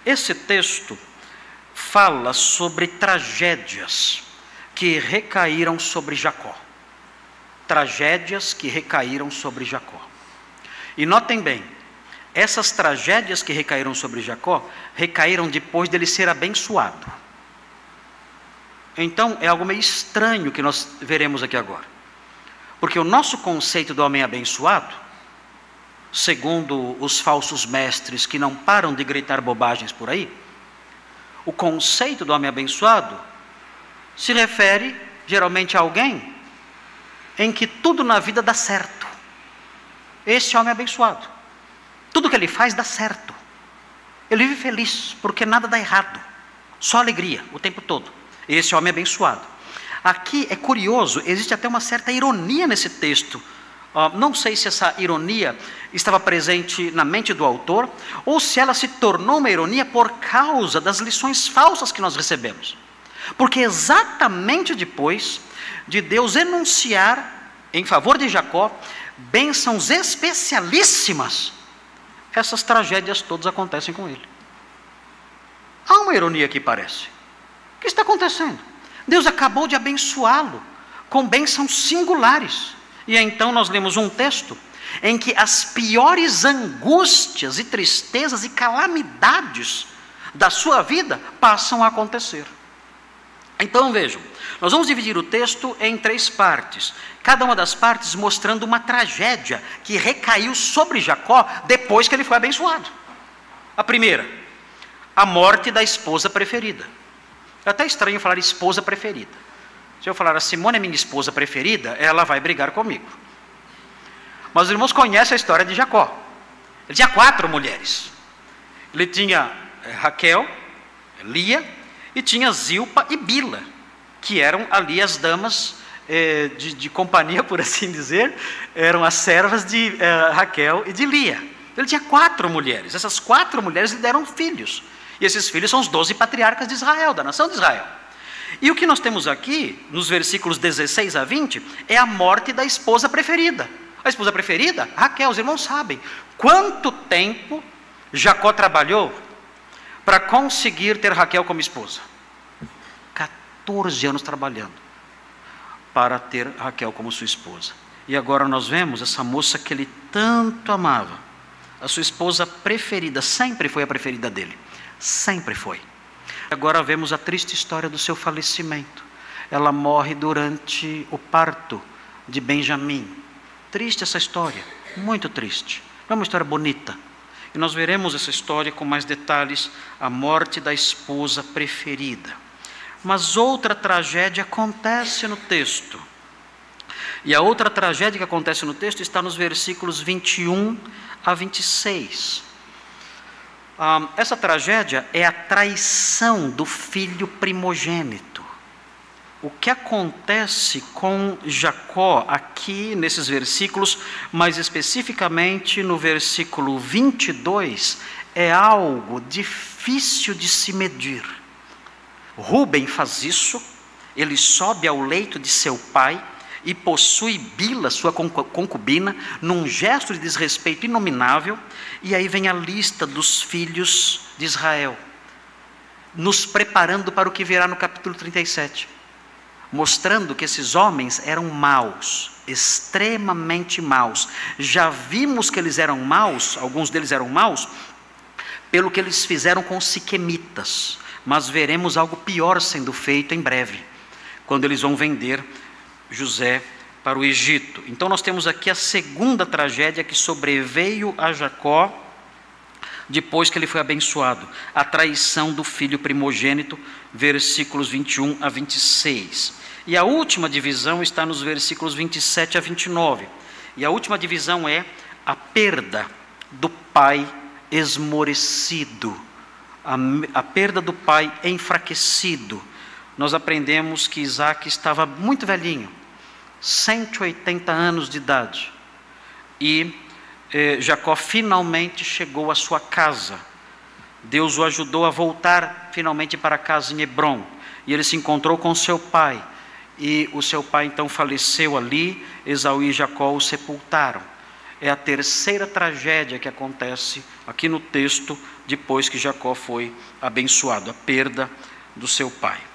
Esse texto fala sobre tragédias que recaíram sobre Jacó. Tragédias que recaíram sobre Jacó. E notem bem, essas tragédias que recaíram sobre Jacó, recaíram depois dele ser abençoado. Então, é algo meio estranho que nós veremos aqui agora. Porque o nosso conceito do homem abençoado, segundo os falsos mestres que não param de gritar bobagens por aí, o conceito do homem abençoado se refere geralmente a alguém em que tudo na vida dá certo. Esse homem é abençoado. Tudo que ele faz dá certo. Ele vive feliz, porque nada dá errado. Só alegria, o tempo todo. Esse homem é abençoado. Aqui é curioso, existe até uma certa ironia nesse texto. Não sei se essa ironia estava presente na mente do autor, ou se ela se tornou uma ironia por causa das lições falsas que nós recebemos. Porque exatamente depois de Deus enunciar em favor de Jacó bênçãos especialíssimas, essas tragédias todas acontecem com ele. Há uma ironia aqui, parece. O que está acontecendo? Deus acabou de abençoá-lo com bênçãos singulares. E então nós lemos um texto em que as piores angústias e tristezas e calamidades da sua vida passam a acontecer. Então vejam, nós vamos dividir o texto em 3 partes, cada uma das partes mostrando uma tragédia que recaiu sobre Jacó depois que ele foi abençoado. A primeira, a morte da esposa preferida. É até estranho falar esposa preferida. Se eu falar a Simone é minha esposa preferida, ela vai brigar comigo. Mas os irmãos conhecem a história de Jacó. Ele tinha 4 mulheres. Ele tinha Raquel, Lia, e tinha Zilpa e Bila, que eram ali as damas de companhia, por assim dizer, eram as servas de Raquel e de Lia. Ele tinha 4 mulheres. Essas 4 mulheres lhe deram filhos. E esses filhos são os 12 patriarcas de Israel, da nação de Israel. E o que nós temos aqui, nos versículos 16 a 20, é a morte da esposa preferida. A esposa preferida, Raquel, os irmãos sabem quanto tempo Jacó trabalhou para conseguir ter Raquel como esposa. 14 anos trabalhando para ter Raquel como sua esposa. E agora nós vemos essa moça que ele tanto amava. A sua esposa preferida, sempre foi a preferida dele. Sempre foi. Agora vemos a triste história do seu falecimento. Ela morre durante o parto de Benjamim. Triste essa história, muito triste. Não é uma história bonita. E nós veremos essa história com mais detalhes, a morte da esposa preferida. Mas outra tragédia acontece no texto. E a outra tragédia que acontece no texto está nos versículos 21 a 26. Essa tragédia é a traição do filho primogênito. O que acontece com Jacó aqui nesses versículos, mais especificamente no versículo 22, é algo difícil de se medir. Rúben faz isso, ele sobe ao leito de seu pai e possui Bila, sua concubina, num gesto de desrespeito inominável, e aí vem a lista dos filhos de Israel, nos preparando para o que virá no capítulo 37, mostrando que esses homens eram maus, extremamente maus. Já vimos que eles eram maus, alguns deles eram maus, pelo que eles fizeram com os siquemitas, mas veremos algo pior sendo feito em breve, quando eles vão vender José para o Egito. Então nós temos aqui a segunda tragédia que sobreveio a Jacó depois que ele foi abençoado, a traição do filho primogênito, versículos 21 a 26. E a última divisão está nos versículos 27 a 29. E a última divisão é a perda do pai esmorecido, a perda do pai enfraquecido. Nós aprendemos que Isaac estava muito velhinho, 180 anos de idade, e Jacó finalmente chegou à sua casa. Deus o ajudou a voltar finalmente para casa em Hebrom, e ele se encontrou com seu pai, e o seu pai então faleceu ali. Esaú e Jacó o sepultaram, é a terceira tragédia que acontece aqui no texto, depois que Jacó foi abençoado, a perda do seu pai.